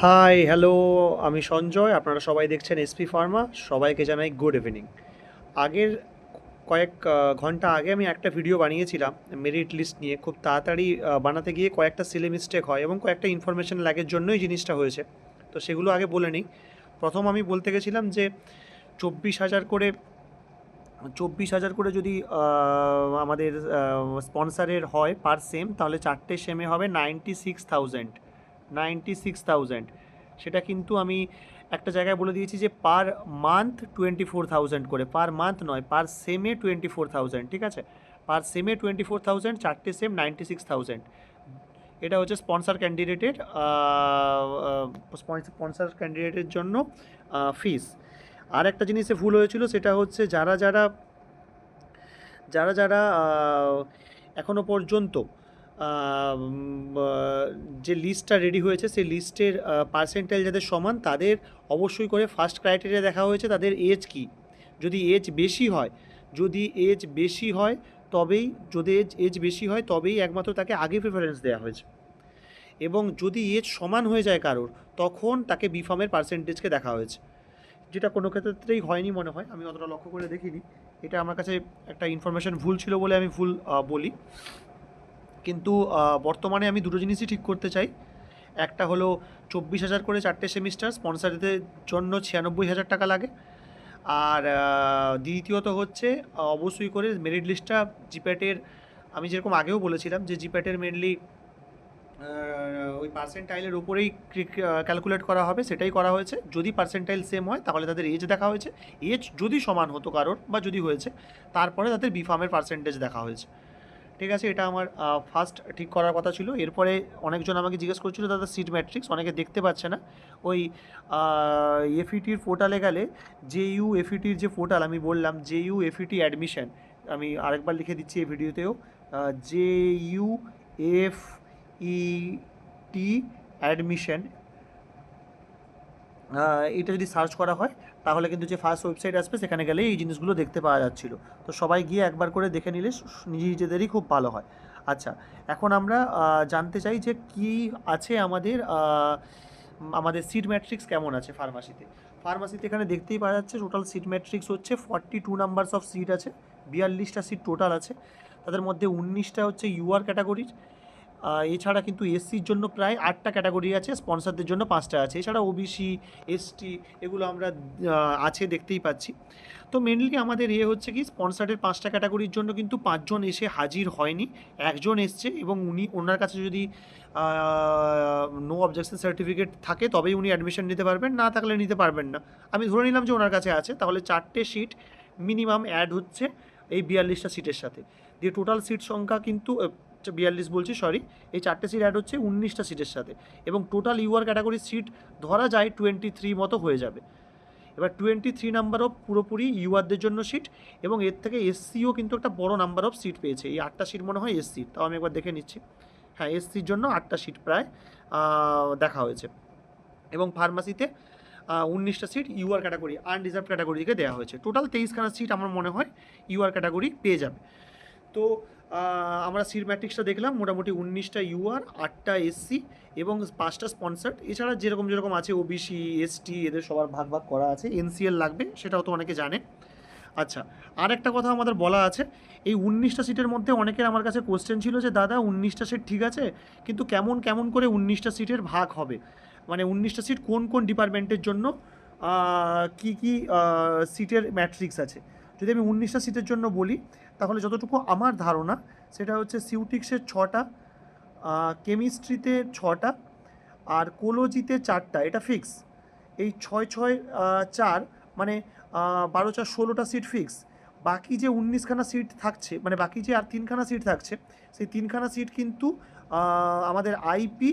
High, hello, আমি সঞ্জয়। আপনারা সবাই দেখছেন এসপি ফার্মা। সবাইকে জানাই গুড ইভিনিং। আগের কয়েক ঘন্টা আগে আমি একটা ভিডিও বানিয়েছিলাম মেরিট লিস্ট নিয়ে। খুব তাড়াতাড়ি বানাতে গিয়ে কয়েকটা সিলি মিস্টেক হয় এবং কয়েকটা ইনফরমেশন ল্যাগের জন্যই জিনিসটা হয়েছে। তো সেগুলো আগে বলে নিই। প্রথম আমি বলতে গেছিলাম যে 24,000 করে 24,000 করে যদি আমাদের স্পন্সারের হয় পার সেম, তাহলে চারটে সেমে হবে 96,000। 96,000 সেটা কিন্তু আমি একটা জায়গায় বলে দিয়েছি যে পার মান্থ 24,000 করে, পার মান্থ নয়, পার সেমে 24,000, ঠিক আছে? পার সেমে 24,000, চারটে সেম 96,000। এটা হচ্ছে স্পন্সার ক্যান্ডিডেটের জন্য ফিস। আর একটা জিনিসে ভুল হয়েছিল, সেটা হচ্ছে যারা এখনও পর্যন্ত যে লিস্টটা রেডি হয়েছে সেই লিস্টের পার্সেন্টাইল যাদের সমান, তাদের অবশ্যই করে ফার্স্ট ক্রাইটেরিয়া দেখা হয়েছে তাদের এজ কি। যদি এজ বেশি হয় যদি এজ বেশি হয় তবেই যদি এজ বেশি হয় তবেই একমাত্র তাকে আগে প্রেফারেন্স দেওয়া হয়েছে। এবং যদি এজ সমান হয়ে যায় কারোর, তখন তাকে বিফার্মের পার্সেন্টেজকে দেখা হয়েছে, যেটা কোনো ক্ষেত্রেই হয়নি মনে হয়। আমি অতটা লক্ষ্য করে দেখিনি। এটা আমার কাছে একটা ইনফরমেশন ভুল ছিল বলে আমি ভুল বলি। কিন্তু বর্তমানে আমি দুটো জিনিসই ঠিক করতে চাই। একটা হলো 24,000 করে চারটে সেমিস্টার, স্পন্সারদের জন্য 96,000 টাকা লাগে। আর দ্বিতীয়ত হচ্ছে অবশ্যই করে মেরিট লিস্টটা জিপ্যাটের, আমি যেরকম আগেও বলেছিলাম যে জিপ্যাটের মেনলি ওই পার্সেন্টাইলের উপরেই ক্যালকুলেট করা হবে, সেটাই করা হয়েছে। যদি পার্সেন্টাইল সেম হয় তাহলে তাদের এজ দেখা হয়েছে, এজ যদি সমান হতো কারোর বা যদি হয়েছে, তারপরে তাদের বিফার্মের পার্সেন্টেজ দেখা হয়েছে, ঠিক আছে? এটা আমার ফার্স্ট ঠিক করার কথা ছিল। এরপরে অনেকজন আমাকে জিজ্ঞেস করছিল দাদা সিট ম্যাট্রিক্স অনেকে দেখতে পাচ্ছে না। ওই এফইটির পোর্টালে গেলে, জেইউ এফইটির যে পোর্টাল আমি বললাম, জেইউ এফইটি অ্যাডমিশন, আমি আরেকবার লিখে দিচ্ছি এই ভিডিওতেও, জেইউ এফ ইটি অ্যাডমিশন, এটা যদি সার্চ করা হয় তাহলে কিন্তু যে ফার্স্ট ওয়েবসাইট আসবে সেখানে গেলে এই জিনিসগুলো দেখতে পাওয়া যাচ্ছিল। তো সবাই গিয়ে একবার করে দেখে নিলে নিজেদেরই খুব ভালো হয়। আচ্ছা, এখন আমরা জানতে চাই যে কি আছে আমাদের সিট ম্যাট্রিক্স কেমন আছে ফার্মাসিতে এখানে দেখতেই পাওয়া যাচ্ছে টোটাল সিট ম্যাট্রিক্স হচ্ছে 42 নাম্বারস অফ সিট আছে। 42টা সিট টোটাল আছে। তাদের মধ্যে 19টা হচ্ছে ইউআর ক্যাটাগরির। এছাড়া কিন্তু এসসির জন্য প্রায় 8টা ক্যাটাগরি আছে, স্পন্সরদের জন্য 5টা আছে। এছাড়া ওবিসি, এসটি এগুলো আমরা আছে দেখতেই পাচ্ছি। তো মেনলি আমাদের হচ্ছে কি, স্পন্সারের 5টা ক্যাটাগরির জন্য কিন্তু 5জন এসে হাজির হয়নি, একজন এসছে এবং ওনার কাছে যদি নো অবজেকশন সার্টিফিকেট থাকে তবেই উনি অ্যাডমিশন নিতে পারবেন, না থাকলে নিতে পারবেন না। আমি ধরে নিলাম যে ওনার কাছে আছে, তাহলে 4টে সিট মিনিমাম অ্যাড হচ্ছে এই 42টা সিটের সাথে। দিয়ে টোটাল সিট সংখ্যা কিন্তু 42 বলছি, সরি, এই 4টে সিট অ্যাড হচ্ছে 19টা সিটের সাথে। এবং টোটাল ইউআর ক্যাটাগরির সিট ধরা যায় 23 মতো হয়ে যাবে। এবার 23 নাম্বার অফ পুরোপুরি ইউআরদের জন্য সিট, এবং এর থেকে এসসিও কিন্তু একটা বড় নাম্বার অফ সিট পেয়েছে। এই 8টা সিট মনে হয় এসসি, তাও আমি একবার দেখে নিচ্ছি। হ্যাঁ, এসসির জন্য 8টা সিট প্রায় দেখা হয়েছে। এবং ফার্মাসিতে 19টা সিট ইউআর ক্যাটাগরি, আনরিজার্ভ ক্যাটাগরিকে দেওয়া হয়েছে। টোটাল 23খানা সিট আমার মনে হয় ইউআর ক্যাটাগরি পেয়ে যাবে। তো আমরা সিট ম্যাট্রিক্সটা দেখলাম, মোটামুটি 19টা ইউআর, 8টা এসসি এবং 5টা স্পন্সার্ড। এছাড়া যেরকম আছে ওবিসি, এসটি, এদের সবার ভাগ ভাগ করা আছে। এনসিএল লাগবে, সেটাও তো অনেকে জানে। আচ্ছা, আর একটা কথা আমাদের বলা আছে, এই 19টা সিটের মধ্যে অনেকের আমার কাছে কোশ্চেন ছিল যে দাদা 19টা সিট ঠিক আছে, কিন্তু কেমন কেমন করে 19টা সিটের ভাগ হবে, মানে 19টা সিট কোন কোন ডিপার্টমেন্টের জন্য কি কি সিটের ম্যাট্রিক্স আছে। যদি আমি 19টা সিটের জন্য বলি, তাহলে যতটুকু আমার ধারণা সেটা হচ্ছে সিউটিক্সের 6টা, কেমিস্ট্রিতে 6টা, আর কোলোজিতে 4টা, এটা ফিক্স। এই 6 6 4 মানে 12 4 16টা সিট ফিক্স। বাকি যে 19খানা সিট থাকছে, মানে বাকি যে আর 3খানা সিট থাকছে, সেই 3খানা সিট কিন্তু আমাদের আইপি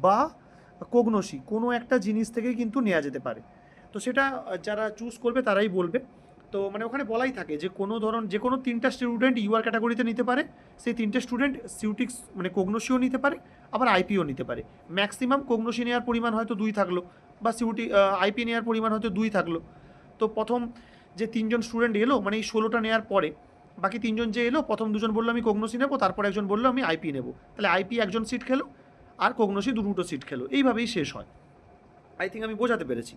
বা কোগনোসি কোনো একটা জিনিস থেকেই কিন্তু নেওয়া যেতে পারে। তো সেটা যারা চুজ করবে তারাই বলবে। তো মানে ওখানে বলাই থাকে যে যে কোনো 3টা স্টুডেন্ট ইউআর ক্যাটাগরিতে নিতে পারে, সেই 3টে স্টুডেন্ট সিউটিক্স মানে কোগনোসিও নিতে পারে, আবার আইপিও নিতে পারে। ম্যাক্সিমাম কোগনোসি নেওয়ার পরিমাণ হয়তো 2 থাকলো, বা আইপি নেওয়ার পরিমাণ হয়তো 2 থাকলো। তো প্রথম যে 3জন স্টুডেন্ট এলো, মানে এই 16টা নেওয়ার পরে বাকি 3জন যে এলো, প্রথম 2জন বললো আমি কোগনোসি নেবো, তারপর একজন বললো আমি আইপি নেবো, তাহলে আইপি একজন সিট খেলো, আর কগনোসি দুটো সিট খেলো, এইভাবেই শেষ হয়। আই থিঙ্ক আমি বোঝাতে পেরেছি।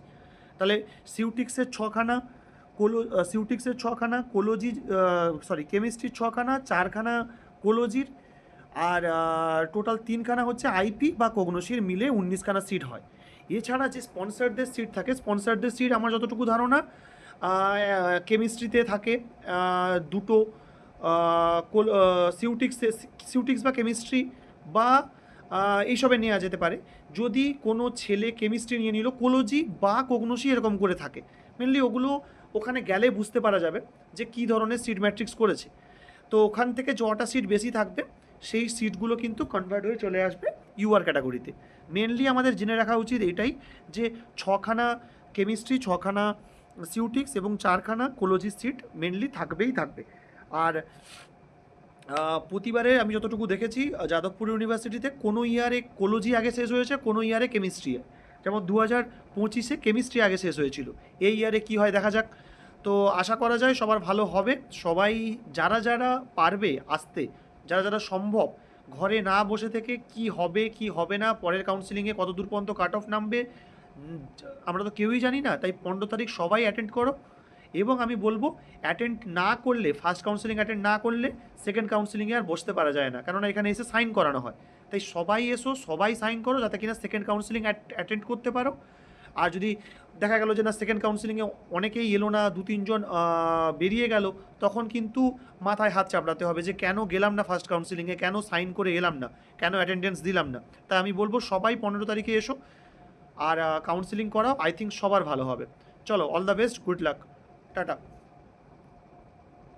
তাহলে সিউটিক্সের ছখানা, সিউটিক্সের ছখানা, কোলোজি কেমিস্ট্রির ছখানা, 4খানা কোলোজির, আর টোটাল 3খানা হচ্ছে আইপি বা কগনোসির মিলে 19খানা সিট হয়। এছাড়া যে স্পন্সারদের সিট থাকে, স্পন্সারদের সিট আমার যতটুকু ধারণা কেমিস্ট্রিতে থাকে দুটো, সিউটিক্স বা কেমিস্ট্রি বা এইসবে নেওয়া যেতে পারে। যদি কোনো ছেলে কেমিস্ট্রি নিয়ে নিল, কোলোজি বা কগনোসি এরকম করে থাকে মেনলি, ওগুলো ওখানে গেলে বুঝতে পারা যাবে যে কী ধরনের সিট ম্যাট্রিক্স করেছে। তো ওখান থেকে যটা সিট বেশি থাকবে সেই সিটগুলো কিন্তু কনভার্ট হয়ে চলে আসবে ইউআর ক্যাটাগরিতে। মেনলি আমাদের জেনে রাখা উচিত এটাই যে 6খানা কেমিস্ট্রি, 6খানা সিউটিক্স এবং 4খানা কোলোজি সিট মেনলি থাকবেই থাকবে। আর প্রতিবারে আমি যতটুকু দেখেছি যাদবপুর ইউনিভার্সিটিতে কোনো ইয়ারে কোলোজি আগে শেষ হয়েছে, কোনো ইয়ারে কেমিস্ট্রি, যেমন 2025-এ কেমিস্ট্রি আগে শেষ হয়েছিল। এই ইয়ারে কি হয় দেখা যাক। তো আশা করা যায় সবার ভালো হবে। সবাই যারা যারা পারবে আসতে, যারা যারা সম্ভব, ঘরে না বসে থেকে কি হবে কি হবে না, পরের কাউন্সিলিংয়ে কত দূর পর্যন্ত কাট অফ নামবে আমরা তো কেউই জানি না, তাই 15 তারিখ সবাই অ্যাটেন্ড করো। এবং আমি বলবো অ্যাটেন্ড না করলে, ফার্স্ট কাউন্সিলিং অ্যাটেন্ড না করলে সেকেন্ড কাউন্সিলিংয়ে আর বসতে পারা যায় না, কেননা এখানে এসে সাইন করানো হয়। তাই সবাই এসো, সবাই সাইন করো, যাতে কিনা সেকেন্ড কাউন্সিলিং অ্যাটেন্ড করতে পারো। আর যদি দেখা গেল যে না সেকেন্ড কাউন্সিলিংয়ে অনেকেই এলো না, 2-3জন বেরিয়ে গেল, তখন কিন্তু মাথায় হাত চাপড়াতে হবে যে কেন গেলাম না ফার্স্ট কাউন্সিলিংয়ে, কেন সাইন করে এলাম না, কেন অ্যাটেন্ডেন্স দিলাম না। তাই আমি বলবো সবাই 15 তারিখে এসো আর কাউন্সিলিং করাও, আই থিঙ্ক সবার ভালো হবে। চলো, all the best, good luck, tata.